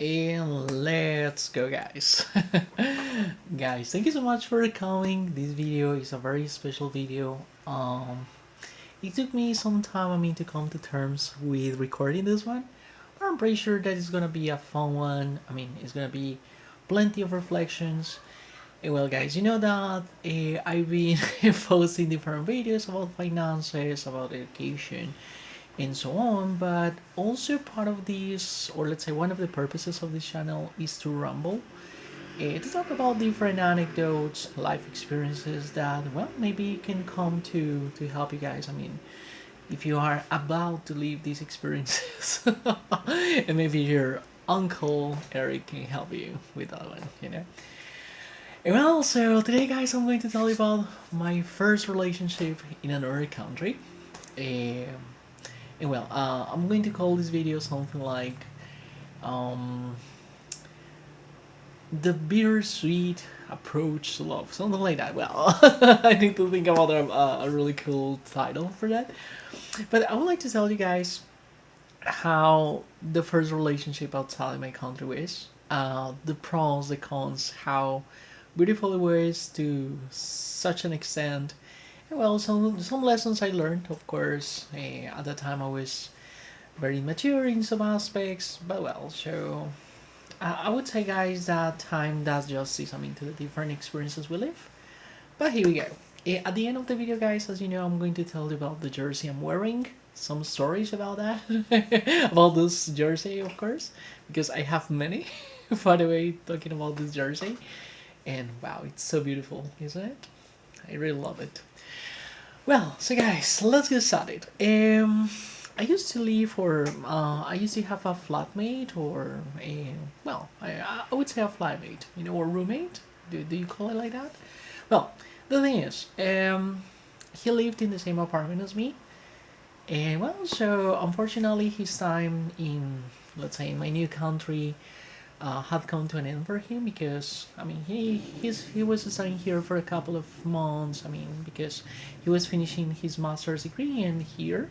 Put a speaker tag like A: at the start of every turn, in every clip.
A: And let's go, guys. Guys, thank you so much for coming. This video is a very special video. It took me some time, to come to terms with recording this one, but I'm pretty sure that it's gonna be a fun one. It's gonna be plenty of reflections. And well, guys, you know that I've been posting different videos about finances, about education, and so on. But also part of this, or let's say one of the purposes of this channel, is to rumble, to talk about different anecdotes, life experiences that, well, maybe can come to help you guys. If you are about to live these experiences, and maybe your uncle Eric can help you with that one. And well, so today, guys, I'm going to tell you about my first relationship in another country. Um, and well, I'm going to call this video something like um, the bittersweet approach to love, something like that. Well, I need to think about a really cool title for that. But I would like to tell you guys how the first relationship outside my country was, the pros, the cons, how beautiful it was to such an extent. And well, some lessons I learned, of course. At the time, I was very mature in some aspects, but well, so I would say, guys, that time does justice, to the different experiences we live. But here we go. At the end of the video, guys, as you know, I'm going to tell you about the jersey I'm wearing, some stories about that, about this jersey, of course, because I have many, by the way, talking about this jersey. And wow, it's so beautiful, isn't it? I really love it. Well, so guys, let's get started. I used to live, or I used to have a flatmate, or a, well, I would say a flatmate, or roommate. Do you call it like that? Well, the thing is, he lived in the same apartment as me, and well, so unfortunately, his time in, let's say, in my new country, had come to an end for him, because he was staying here for a couple of months. Because he was finishing his master's degree, and here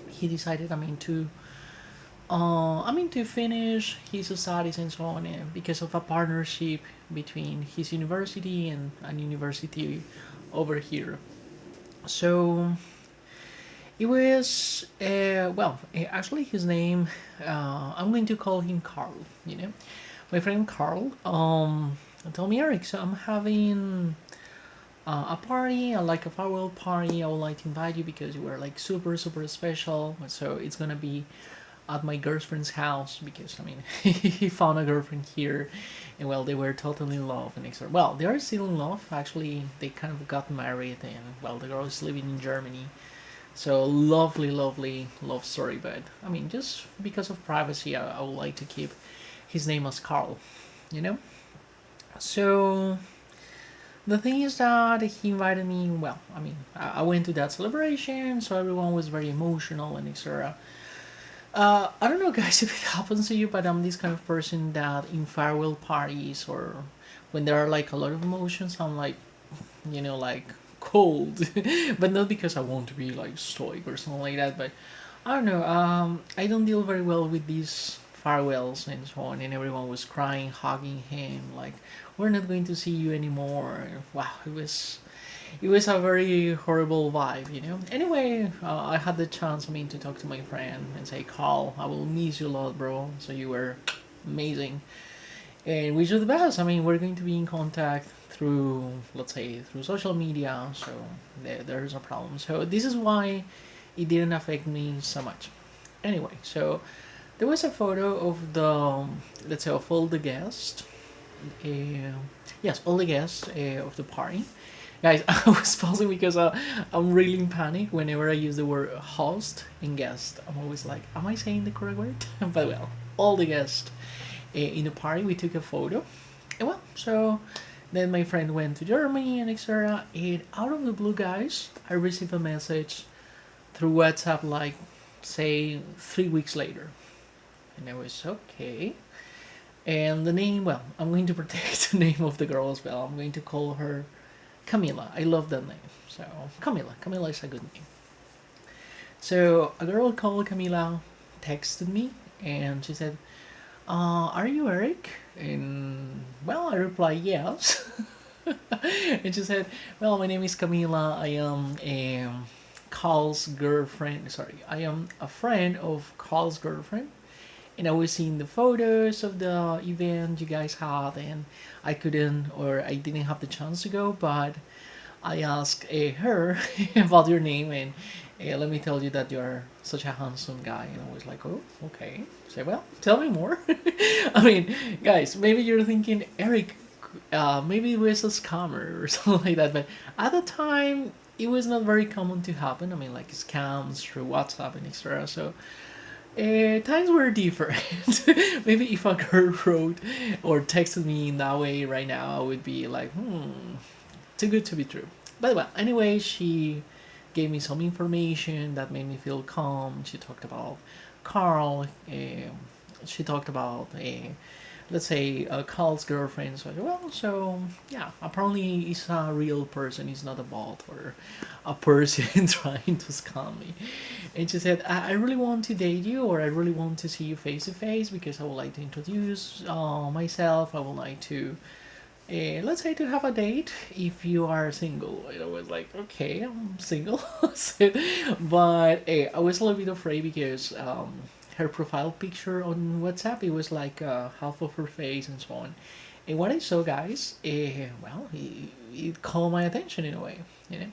A: he decided, to finish his studies and so on, because of a partnership between his university and an university over here. So it was, actually, his name, I'm going to call him Carl. My friend Carl told me, Eric, so I'm having a party, like a farewell party. I would like to invite you because you were like super super special. So it's gonna be at my girlfriend's house, because he found a girlfriend here, and well, they were totally in love, and well, they are still in love. Actually, they kind of got married, and well, the girl is living in Germany. So lovely, lovely love story. But just because of privacy, I would like to keep his name as Carl. You know. So the thing is that he invited me. Well, I went to that celebration, so everyone was very emotional and etc. I don't know, guys, if it happens to you, but I'm this kind of person that in farewell parties, or when there are like a lot of emotions, I'm like, like cold, but not because I want to be like stoic or something like that. But I don't know. I don't deal very well with these farewells and so on, and everyone was crying, hugging him, like, we're not going to see you anymore. Wow, it was a very horrible vibe. Anyway, I had the chance, to talk to my friend and say, Carl, I will miss you a lot, bro. So you were amazing, and wish you the best. We're going to be in contact through, let's say, through social media. So there's a problem. So this is why it didn't affect me so much. Anyway, so there was a photo of the, let's say, of all the guests. Uh, yes, all the guests of the party. Guys, I was pausing because I'm really in panic whenever I use the word host and guest. I'm always like, am I saying the correct word? But well, all the guests in the party, we took a photo. And well, so then my friend went to Germany and etc. And out of the blue, guys, I received a message through WhatsApp, like, say, 3 weeks later. And I was okay. And the name, well, I'm going to protect the name of the girl as well. I'm going to call her Camila. I love that name. So, Camila is a good name. So, a girl called Camila texted me, and she said, Are you Eric? And well, I replied yes. And she said, well, my name is Camila. I am Carl's girlfriend. Sorry, I am a friend of Carl's girlfriend. And I was seeing the photos of the event you guys had, and I couldn't or I didn't have the chance to go, but I asked her about your name, and let me tell you that you're such a handsome guy. And I was like, oh, okay. Say, well, tell me more. I mean, guys, maybe you're thinking, Eric, maybe it was a scammer or something like that. But at the time, it was not very common to happen. I mean, like scams through WhatsApp and etc. So times were different. Maybe if a girl wrote or texted me in that way right now, I would be like, too good to be true. But well, anyway, she gave me some information that made me feel calm. She talked about Carl. She talked about let's say Carl's girlfriend. So I said, well, so yeah, apparently he's a real person. He's not a bot or a person trying to scam me. And she said, I really want to date you, or I really want to see you face to face because I would like to introduce myself. I would like to let's say to have a date if you are single. And I was like, okay, I'm single. So, but I was a little bit afraid because her profile picture on WhatsApp, it was like half of her face and so on. And what I saw, guys, well, it caught my attention in a way, you know.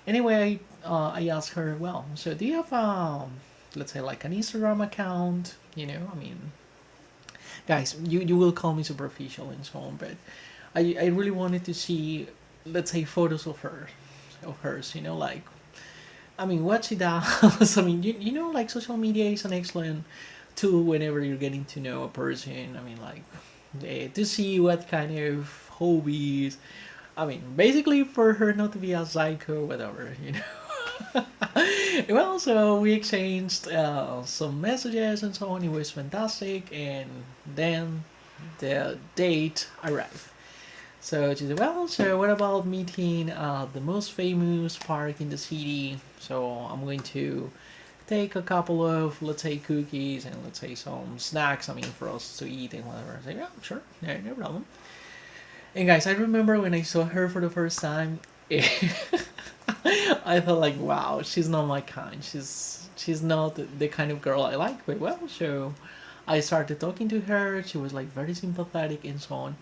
A: Anyway, I asked her, well, so do you have let's say like an Instagram account? You know, I mean, guys, you will call me superficial and so on, but I really wanted to see, let's say, photos of hers. You know, like I mean, what she does. I mean, you know, like social media is an excellent tool whenever you're getting to know a person. I mean, like to see what kind of hobbies. I mean, basically for her not to be a psycho, whatever, you know. Well, so we exchanged some messages and so on. It was fantastic, and then the date arrived. So she said, well, so what about meeting the most famous park in the city? So I'm going to take a couple of, let's say, cookies and let's say some snacks, I mean, for us to eat and whatever. I said, yeah, sure, no problem. And guys, I remember when I saw her for the first time, I thought like, wow, she's not my kind. She's not the kind of girl I like. But well, so I started talking to her. She was like very sympathetic and so on.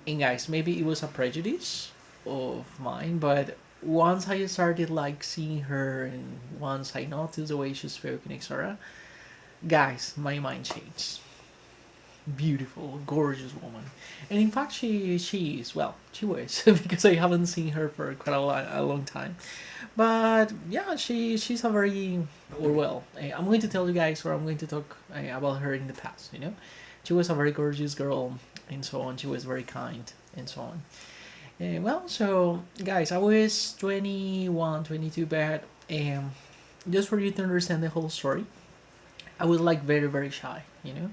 A: And guys, maybe it was a prejudice of mine, but once I started like seeing her and once I noticed the way she spoke and etc., guys, my mind changed. Beautiful, gorgeous woman, and in fact, she is well. She was because I haven't seen her for quite a long time, but yeah, she's a very or well. I'm going to tell you guys, or I'm going to talk about her in the past. You know, she was a very gorgeous girl and so on. She was very kind and so on. Well, so guys, I was 21, 22, but just for you to understand the whole story, I was like very, very shy, you know,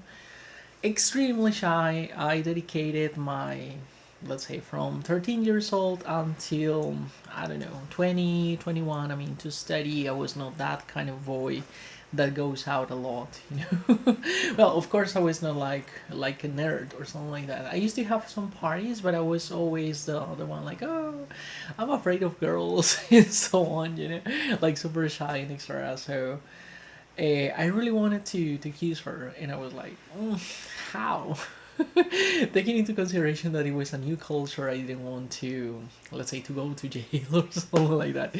A: extremely shy. I dedicated my, let's say, from 13 years old until, I don't know, 20, 21. I mean, to study. I was not that kind of boy that goes out a lot, you know. Well, of course, I was not like a nerd or something like that. I used to have some parties, but I was always the one like, oh, I'm afraid of girls and so on, you know, like super shy and etc. So I really wanted to kiss her, and I was like, how? Taking into consideration that it was a new culture, I didn't want to, let's say, to go to jail or something like that.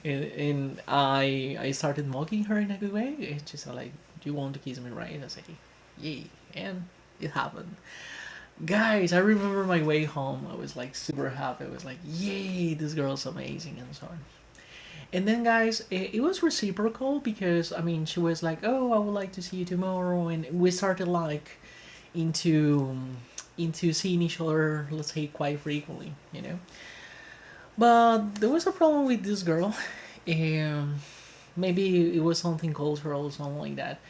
A: And I started mocking her in a good way. It's just like, do you want to kiss me, right? I say, yay, and it happened. Guys, I remember my way home. I was like super happy. I was like, yay, this girl's amazing, and so on. And then, guys, it was reciprocal because I mean, she was like, "Oh, I would like to see you tomorrow," and we started like into seeing each other, let's say, quite frequently, you know. But there was a problem with this girl, and maybe it was something cultural or something like that.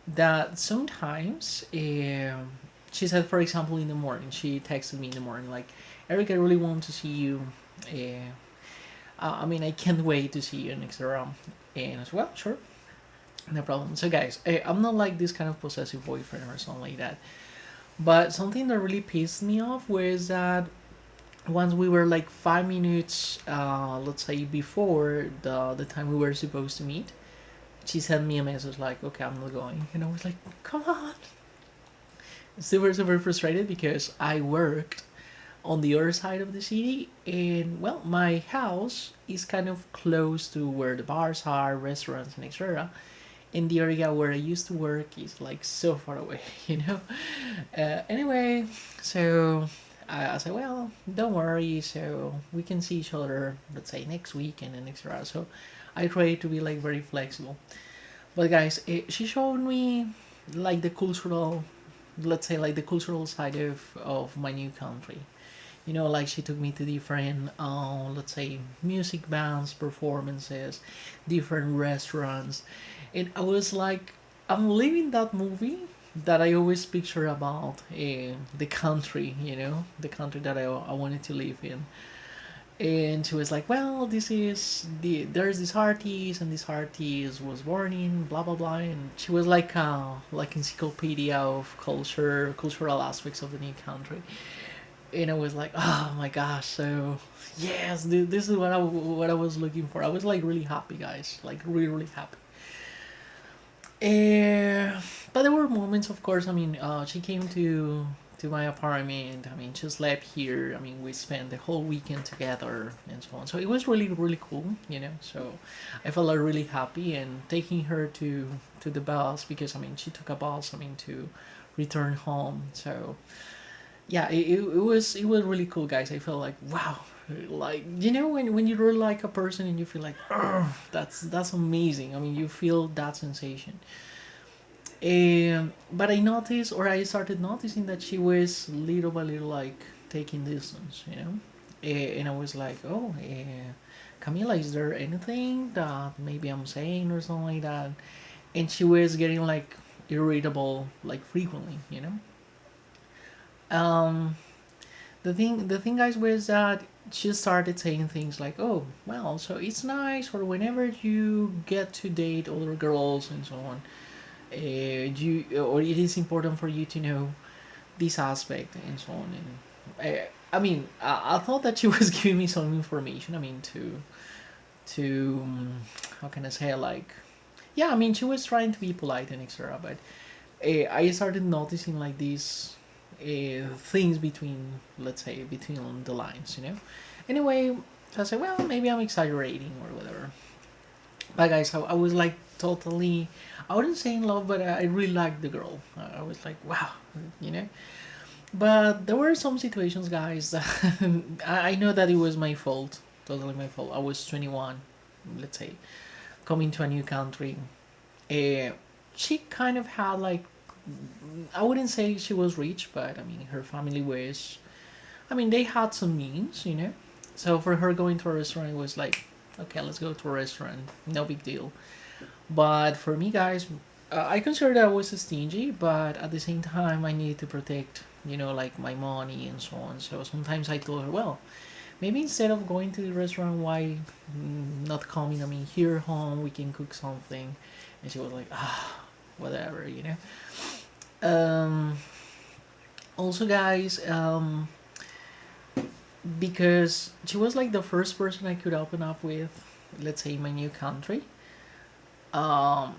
A: That sometimes, she said, for example, in the morning, she texted me in the morning like, "Eric, I really want to see you. Uh, I mean, I can't wait to see you next round." And as well, sure, no problem. So, guys, I'm not like this kind of possessive boyfriend or something like that. But something that really pissed me off was that once we were like 5 minutes, let's say before the time we were supposed to meet, she sent me a message like, "Okay, I'm not going," and I was like, "Come on!" Super super frustrated because I worked on the other side of the city, and well, my house is kind of close to where the bars are, restaurants, and etc. In the area where I used to work is like so far away, you know. Anyway, so I said, well, don't worry, so we can see each other, let's say next week and then etc. So I try to be like very flexible. But guys, she showed me like the cultural, let's say like the cultural side of my new country. You know, like she took me to different, let's say, music bands, performances, different restaurants, and I was like, I'm living that movie that I always picture about the country, you know, the country that I wanted to live in. And she was like, well, this is there's this artist, and this artist was born in blah blah blah, and she was like encyclopedia of cultural aspects of the new country. And I was like, oh my gosh, so yes, this is what I was looking for. I was like really happy, guys, like really really happy. But there were moments, of course. I mean, she came to my apartment. I mean, she slept here. I mean, we spent the whole weekend together and so on. So it was really really cool, you know. So I felt like really happy, and taking her to the bus, because I mean she took a bus. I mean, to return home. So yeah, it was really cool, guys. I felt like wow, like you know when you really like a person and you feel like, oh, that's amazing. I mean, you feel that sensation. But I noticed, or I started noticing that she was little by little like taking distance, you know. And I was like, oh, Camila, is there anything that maybe I'm saying or something like that? And she was getting like irritable like frequently, you know. Um, the thing guys was that she started saying things like, oh well, so it's nice, or whenever you get to date other girls and so on, you, or it is important for you to know this aspect and so on. And I mean, I thought that she was giving me some information, I mean, to how can I say, like, yeah, I mean, she was trying to be polite and etc. But I started noticing like these things between, let's say, between the lines, you know. Anyway, so I said, well, maybe I'm exaggerating or whatever. But guys, I was like totally, I wouldn't say in love, but I really liked the girl. I was like, wow, you know. But there were some situations, guys, that I know that it was my fault, totally my fault. I was 21, let's say, coming to a new country. Uh, she kind of had like, I wouldn't say she was rich, but I mean, her family was, I mean, they had some means, you know. So for her, going to a restaurant was like, okay, let's go to a restaurant, no big deal. But for me, guys, I consider that I was stingy, but at the same time, I needed to protect, you know, like my money and so on. So sometimes I told her, well, maybe instead of going to the restaurant, why not coming? I mean, here home, we can cook something. And she was like, ah, whatever, you know. Um, Also, guys, because she was like the first person I could open up with, let's say, in my new country. Um,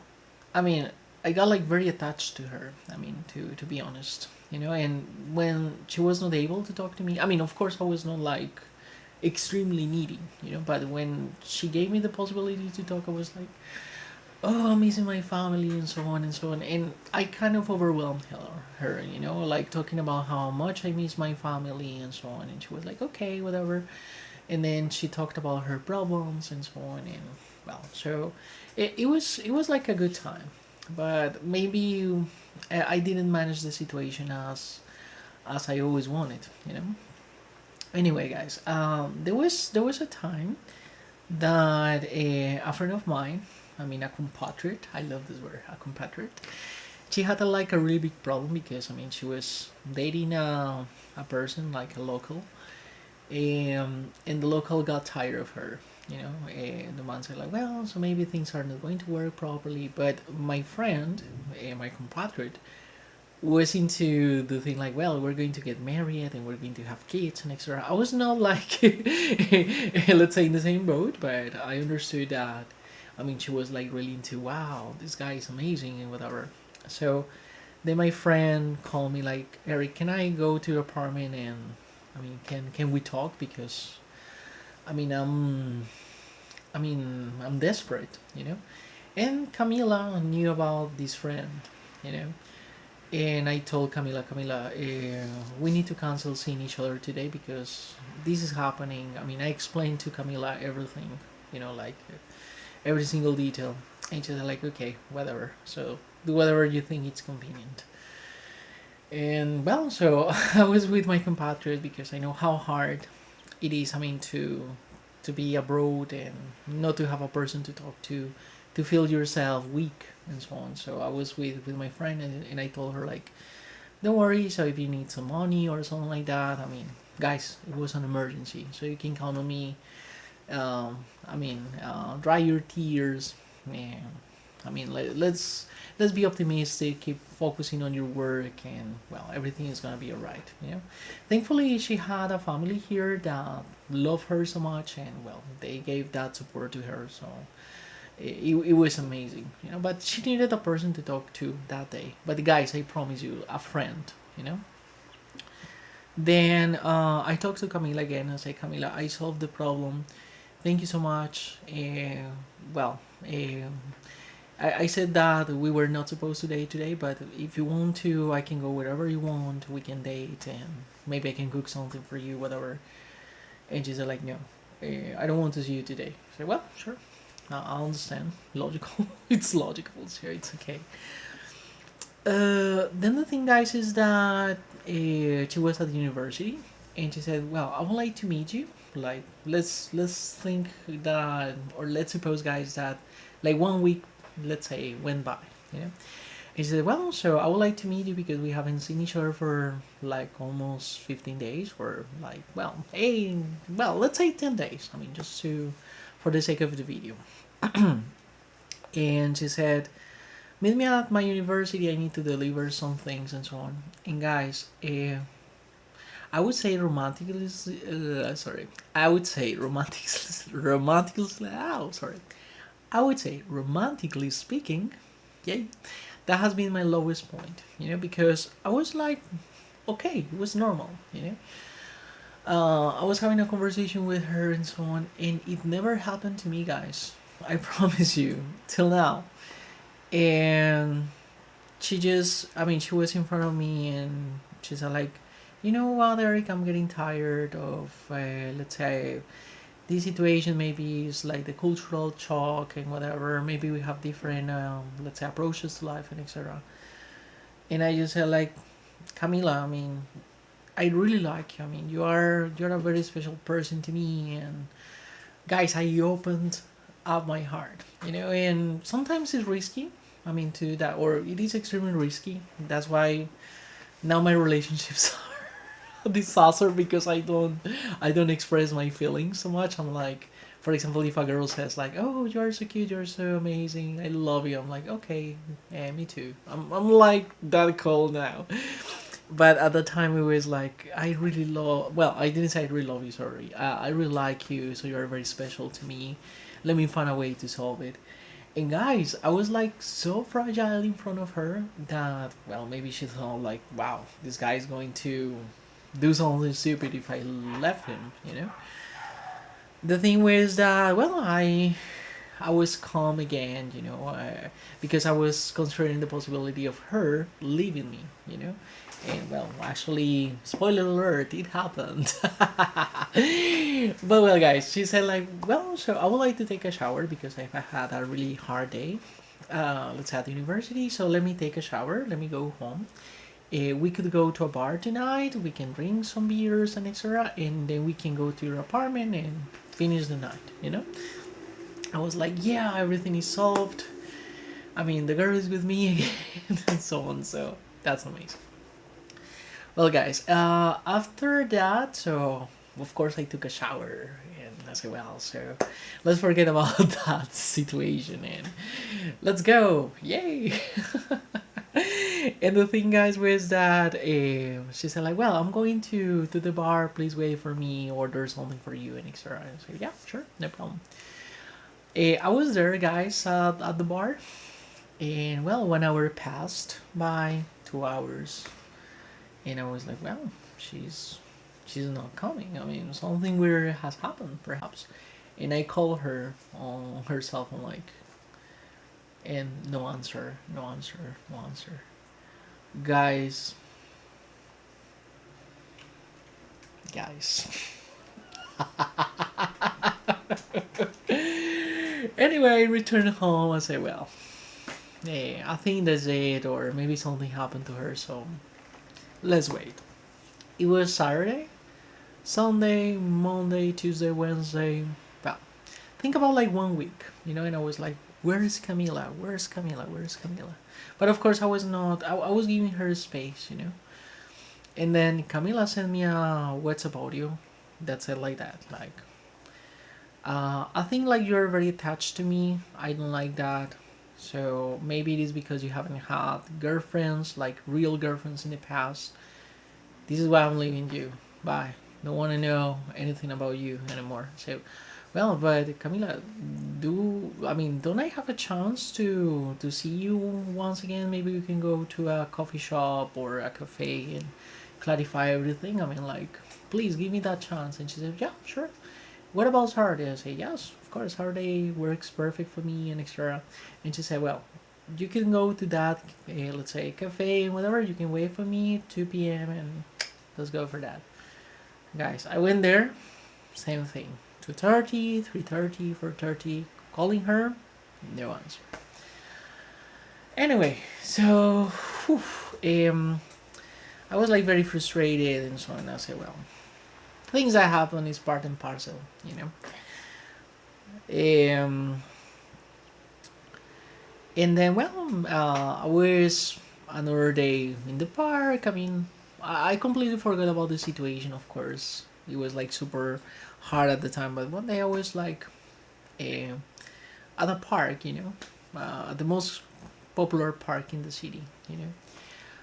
A: I mean, I got like very attached to her. I mean, to be honest, you know. And when she was not able to talk to me, I mean, of course, I was not like extremely needy, you know. But when she gave me the possibility to talk, I was like, oh, I'm missing my family and so on and so on. And I kind of overwhelmed her, you know, like talking about how much I miss my family and so on. And she was like, okay, whatever. And then she talked about her problems and so on. And well, so it was like a good time. But maybe I didn't manage the situation as I always wanted, you know. Anyway, guys, there was a time that a friend of mine, I mean a compatriot, I love this word, a compatriot, she had like a really big problem because I mean she was dating a person like a local, and the local got tired of her, you know. And the man said like, well, so maybe things are not going to work properly. But my friend, my compatriot, was into the thing like, well, we're going to get married and we're going to have kids and etc. I was not like, let's say, in the same boat, but I understood that. I mean, she was like really into, wow, this guy is amazing and whatever. So then my friend called me like, Eric, can I go to your apartment and, I mean, can we talk? Because I mean, I'm desperate, you know. And Camila knew about this friend, you know. And I told Camila, we need to cancel seeing each other today because this is happening. I mean, I explained to Camila everything, you know, like every single detail. And she's like, okay, whatever. So do whatever you think it's convenient. And well, so I was with my compatriot because I know how hard it is. I mean, to be abroad and not to have a person to talk to feel yourself weak and so on. So I was with my friend and I told her like, don't worry. So if you need some money or something like that, I mean, guys, it was an emergency, so you can count on me. Dry your tears, man. I mean, let's be optimistic. Keep focusing on your work, and well, everything is gonna be alright. You know. Thankfully, she had a family here that loved her so much, and well, they gave that support to her. So it was amazing, you know. But she needed a person to talk to that day. But guys, I promise you, a friend, you know. Then I talked to Camila again and say, Camila, I solved the problem. Thank you so much. Well, I said that we were not supposed to date today, but if you want to, I can go wherever you want. We can date, and maybe I can cook something for you, whatever. And she said, like, no, I don't want to see you today. I said, well, sure. I understand. Logical. It's logical, so it's okay. Then the thing, guys, is that she was at the university, and she said, "Well, I would like to meet you. Like, let's think that, or let's suppose, guys, that like 1 week, let's say, went by, you know." And she said, "Well, so I would like to meet you because we haven't seen each other for like almost 15 days, or like, well, let's say 10 days. I mean, just to, for the sake of the video." And she said, meet me at my university. I need to deliver some things and so on. And guys, I would say romantically, sorry, I would say romantically, oh, sorry, I would say romantically speaking, yay, that has been my lowest point, you know, because I was like, okay, it was normal, you know. I was having a conversation with her and so on, and it never happened to me, guys. I promise you, till now. And she just, I mean, she was in front of me and she said like, you know what, Eric, I'm getting tired of, let's say, this situation. Maybe is like the cultural shock and whatever. Maybe we have different, let's say, approaches to life and etc. And I just said like, Camila, I mean, I really like you. I mean, you're a very special person to me. And guys, I opened up my heart, you know. And sometimes it's risky. I mean, to that, or it is extremely risky. That's why now my relationships are a disaster because I don't express my feelings so much. I'm like, for example, if a girl says like, "Oh, you are so cute, you're so amazing, I love you," I'm like, okay, yeah, me too. I'm like that cold now. But at the time, it was like, I really love. Well, I didn't say I really love you. Sorry, I really like you. So you're very special to me. Let me find a way to solve it. And guys, I was like so fragile in front of her that, well, maybe she thought like, wow, this guy is going to do something stupid if I left him, you know. The thing was that, well, I was calm again, you know, because I was considering the possibility of her leaving me, you know. And well, actually, spoiler alert, it happened. But well, guys, she said like, well, so I would like to take a shower because I've had a really hard day. Let's say at the university. So let me take a shower. Let me go home. We could go to a bar tonight. We can drink some beers and etc. And then we can go to your apartment and finish the night. You know. I was like, yeah, everything is solved. I mean, the girl is with me again, and so on. So that's amazing. Well, guys, after that, so of course I took a shower and I said, well, so let's forget about that situation and let's go, yay! And the thing, guys, was that she said like, "Well, I'm going to the bar. Please wait for me. Order something for you and etc." I said, "Yeah, sure, no problem." I was there, guys, at the bar, and well, 1 hour passed by, 2 hours, and I was like, "Well, she's not coming. I mean, something weird has happened, perhaps." And I call her on her cell phone, like, and no answer, no answer, no answer. Guys, guys. Anyway, I returned home. I say, well, hey, I think that's it, or maybe something happened to her, so let's wait. It was Saturday, Sunday, Monday, Tuesday, Wednesday. Well, think about like 1 week, and I was like, where is Camila? Where's Camila? Where's Camila? But of course, I was not, I was giving her space. And then Camila sent me a WhatsApp audio that said like that, like, I think like you're very attached to me. I don't like that. So maybe it is because you haven't had girlfriends, like real girlfriends in the past. This is why I'm leaving you. Bye. Don't want to know anything about you anymore. So, well, but Camila, don't I have a chance to see you once again? Maybe we can go to a coffee shop or a cafe and clarify everything. I mean, like, please give me that chance. And she said, yeah, sure. What about Saturday? I say, yes, of course, Saturday works perfect for me and etc. And she said, well, you can go to that, let's say, cafe and whatever. You can wait for me 2 p.m. and let's go for that. Guys, I went there, same thing. 2:30, 3:30, 4:30, calling her, no answer. Anyway, so I was like very frustrated and so on. I said, well, things that happen is part and parcel. Um, and then, well, I was another day in the park. I mean, I completely forgot about the situation, of course. It was like super hard at the time, but one day I was like uh, at a park, at the most popular park in the city,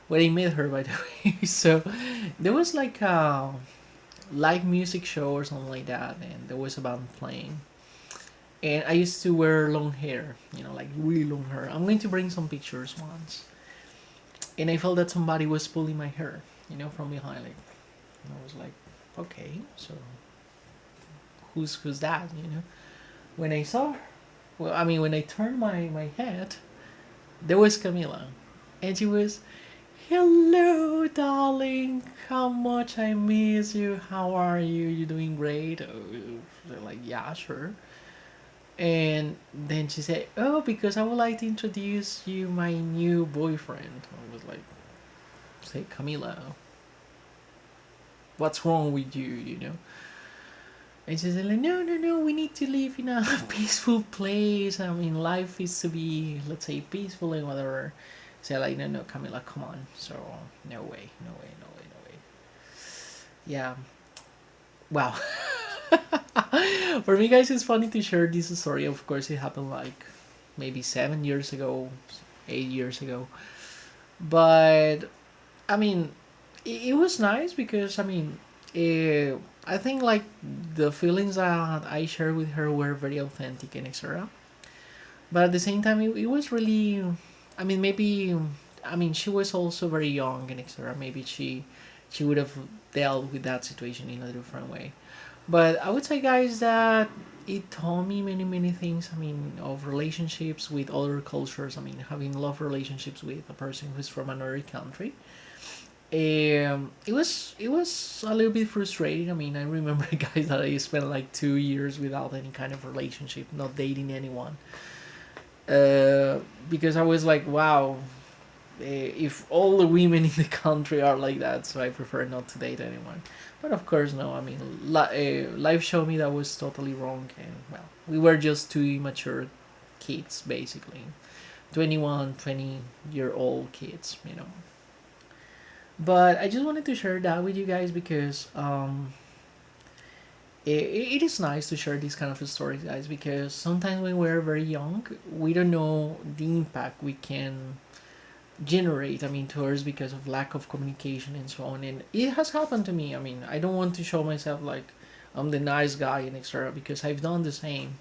A: where I met her, by the way. So there was like a live music show or something like that, and there was a band playing. And I used to wear long hair, like really long hair. I'm going to bring some pictures once. And I felt that somebody was pulling my hair, from behind. Like, and I was like, okay, so who's that? When I saw her, well, I mean, when I turned my head, there was Camila, and she was, hello, darling. How much I miss you. How are you? You doing great? Oh, they're like, yeah, sure. And then she said, oh, because I would like to introduce you my new boyfriend. I was like, say, Camila, what's wrong with you? And she said, like, no, no, no, we need to live in a peaceful place. I mean, life is to be, let's say, peaceful and whatever. So like, no, no, Camila, come on. So no way, no way, no way, no way. Yeah. Wow. For me, guys, it's funny to share this story. Of course, it happened like maybe 7 years ago, 8 years ago. But I mean, it was nice because I think like the feelings that I shared with her were very authentic and etc. But at the same time, it was really, maybe, she was also very young and etc. Maybe she would have dealt with that situation in a different way. But I would say, guys, that it taught me many, many things. Of relationships with other cultures. Having love relationships with a person who's from another country. It was a little bit frustrating. I remember, guys, that I spent like 2 years without any kind of relationship, not dating anyone. Because I was like, wow, if all the women in the country are like that, so I prefer not to date anyone. But of course, no. Life showed me that was totally wrong, and well, we were just two immature kids, basically, 21, 20-year old kids. But I just wanted to share that with you guys because it is nice to share these kind of stories, guys, because sometimes when we're very young, we don't know the impact we can generate, I mean, towards because of lack of communication and so on. And it has happened to me. I mean, I don't want to show myself like I'm the nice guy and etc. because I've done the same,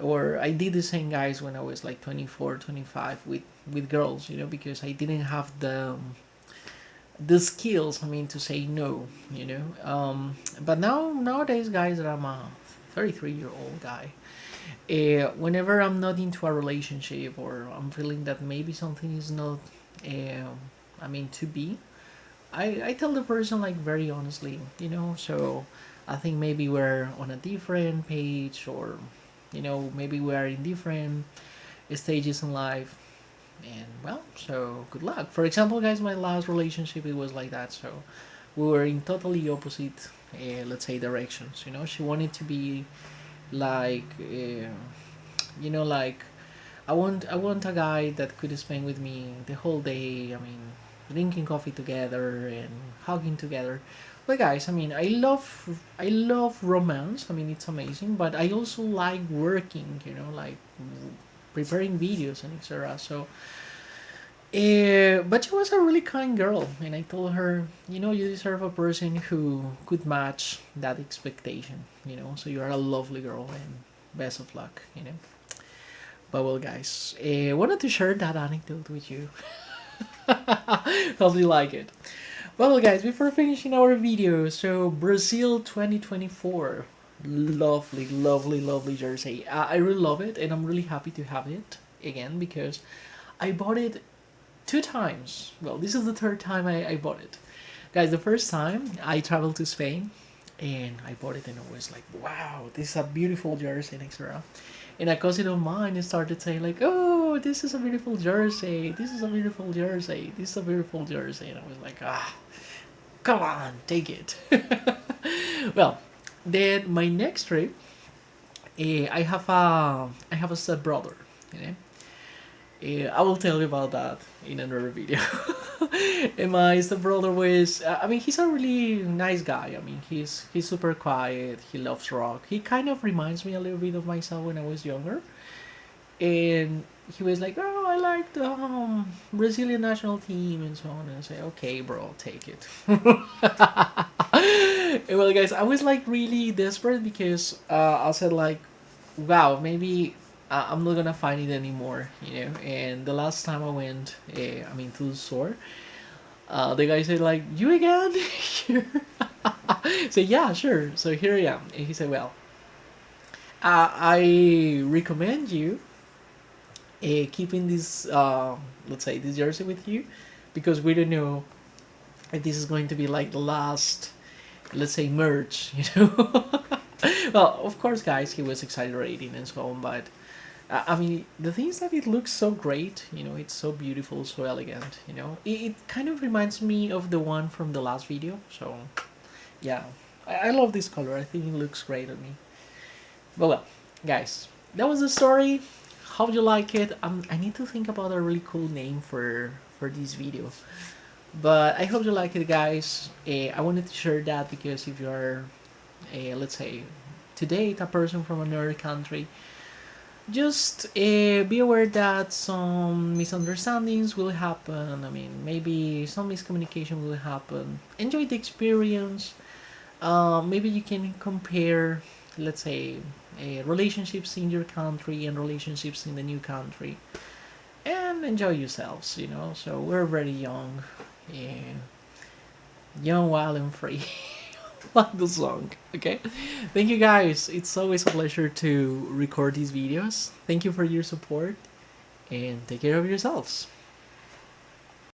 A: or I did the same, guys, when I was like 24, 25 with girls, because I didn't have the skills, I mean, to say no, but nowadays, guys, that I'm a 33-year-old guy, whenever I'm not into a relationship or I'm feeling that maybe something is not, I mean, to be, I tell the person like very honestly, so I think maybe we're on a different page, or maybe we are in different stages in life, and well, so good luck. For example, guys, my last relationship, it was like that. So we were in totally opposite, let's say, directions. She wanted to be like, like, I want a guy that could spend with me the whole day. I mean, drinking coffee together and hugging together. But guys, I mean, I love romance. I mean, it's amazing. But I also like working. Like preparing videos and etc. So, but she was a really kind girl, and I told her, you deserve a person who could match that expectation. So you are a lovely girl, and best of luck. But well, guys, wanted to share that anecdote with you. Hope you like it. Well, guys, before finishing our video, so Brazil 2024, lovely, lovely, lovely jersey. I really love it, and I'm really happy to have it again because I bought it two times. Well, this is the third time I bought it. Guys, the first time I traveled to Spain and I bought it and I was like, wow, this is a beautiful jersey, etc. And a cousin of mine started saying like, oh, this is a beautiful jersey, this is a beautiful jersey, this is a beautiful jersey. And I was like, come on, take it. Well, then my next trip, I have a step brother, you know. I will tell you about that in another video. And my stepbrother was, I mean, he's a really nice guy. I mean, he's super quiet. He loves rock. He kind of reminds me a little bit of myself when I was younger. And he was like, "Oh, I like the Brazilian national team and so on." And I say, "Okay, bro, take it." And well, guys, I was like really desperate because I said like, "Wow, maybe I'm not gonna find it anymore." And the last time I went, I mean, to the store, the guy said like, "You again?" Here. So yeah, sure. So here I am. And he said, "Well, I recommend you keeping this, let's say, this jersey with you, because we don't know if this is going to be like the last, let's say, merch." Well, of course, guys, he was exaggerating and so on, but I mean, the thing is that it looks so great. It's so beautiful, so elegant. It kind of reminds me of the one from the last video. So, yeah, I love this color. I think it looks great on me. But well, guys, that was the story. How you like it? I need to think about a really cool name for this video. But I hope you like it, guys. I wanted to share that because if you are, let's say, to date a person from another country, just be aware that some misunderstandings will happen. I mean, maybe some miscommunication will happen. Enjoy the experience. Maybe you can compare, let's say, relationships in your country and relationships in the new country, and enjoy yourselves. So we're very young, uh, young, wild, and free. Like the song. Okay, thank you, guys. It's always a pleasure to record these videos. Thank you for your support, and take care of yourselves.